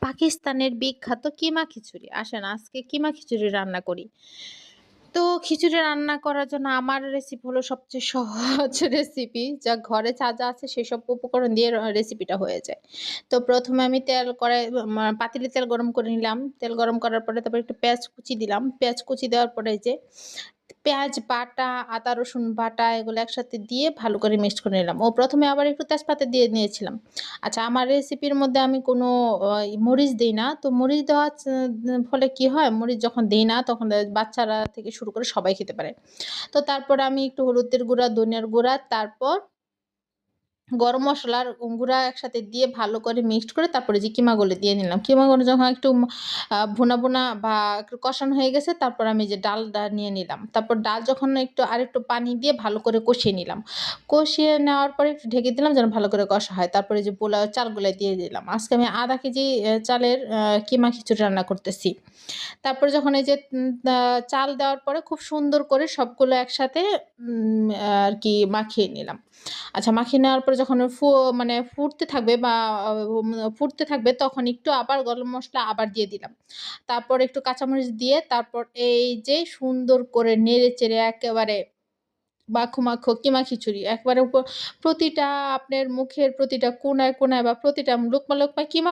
পাকিস্তানের বিখ্যাত কিমা খিচুড়ি। আসেন আজকে কিমা খিচুড়ি রান্না করি। তো খিচুড়ি রান্না করার জন্য আমার রেসিপি হলো সবচেয়ে সহজ রেসিপি। যা ঘরে যা আছে সেসব উপকরণ দিয়ে রেসিপিটা হয়ে যায়। তো ১ম এ আমি তেল কড়াই পাতিলে তেল গরম করে নিলাম। তেল গরম করার পরে তারপরে একটু পেঁয়াজ কুচি দিলাম। পেঁয়াজ কুচি দেওয়ার পরে এই যে পেঁয়াজ বাটা, আদা রসুন বাটা এগুলো একসাথে দিয়ে ভালো করে মিক্সড করে নিলাম। ১ম এ আবার একটু তেজপাতা দিয়ে নিয়েছিলাম। আচ্ছা আমার রেসিপির মধ্যে আমি কোনো মরিচ দেই না। তো মরিচ দেওয়া ফলে কি হয়? মরিচ যখন দেই না তখন বাচ্চারা থেকে শুরু করে সবাই খেতে পারে। তো তারপরে আমি একটু হলুদের গুঁড়া, ধনিয়ার গুঁড়া, তারপর গরম মসলার গুঁড়া একসাথে দিয়ে ভালো করে মিক্সড করে তারপরে যে কিমাগুলো দিয়ে নিলাম। কিমাগুলো যখন একটু ভুনা বা একটু কষানো হয়ে গেছে তারপর আমি যে ডালটা নিয়ে নিলাম। তারপর ডাল যখন আরেকটু পানি দিয়ে ভালো করে কষিয়ে নিলাম। কষিয়ে নেওয়ার পরে একটু ঢেকে দিলাম যেন ভালো করে কষা হয়। তারপরে যে পোলাও চালগুলা দিয়ে দিলাম। আজকে আমি ০.৫ কেজি চালের কিমা খিচুড়ি রান্না করতেছি। তারপরে যখন এই যে উম আ চাল দেওয়ার পরে খুব সুন্দর করে সবগুলো একসাথে আরকি মাখিয়ে নিলাম। আচ্ছা মাখিয়ে নেওয়ার পরে যখন মানে ফুটতে থাকবে বা ফুটতে থাকবে তখন একটু আবার গরম মসলা আবার দিয়ে দিলাম। তারপর একটু কাঁচামরিচ দিয়ে তারপর এই যে সুন্দর করে নেড়ে-চেড়ে একেবারে মাখো কিমা খিচুড়ি একবারে প্রতিটা আপনার মুখের প্রতিটা কোণায় বা প্রতিটা লোকমা কিমা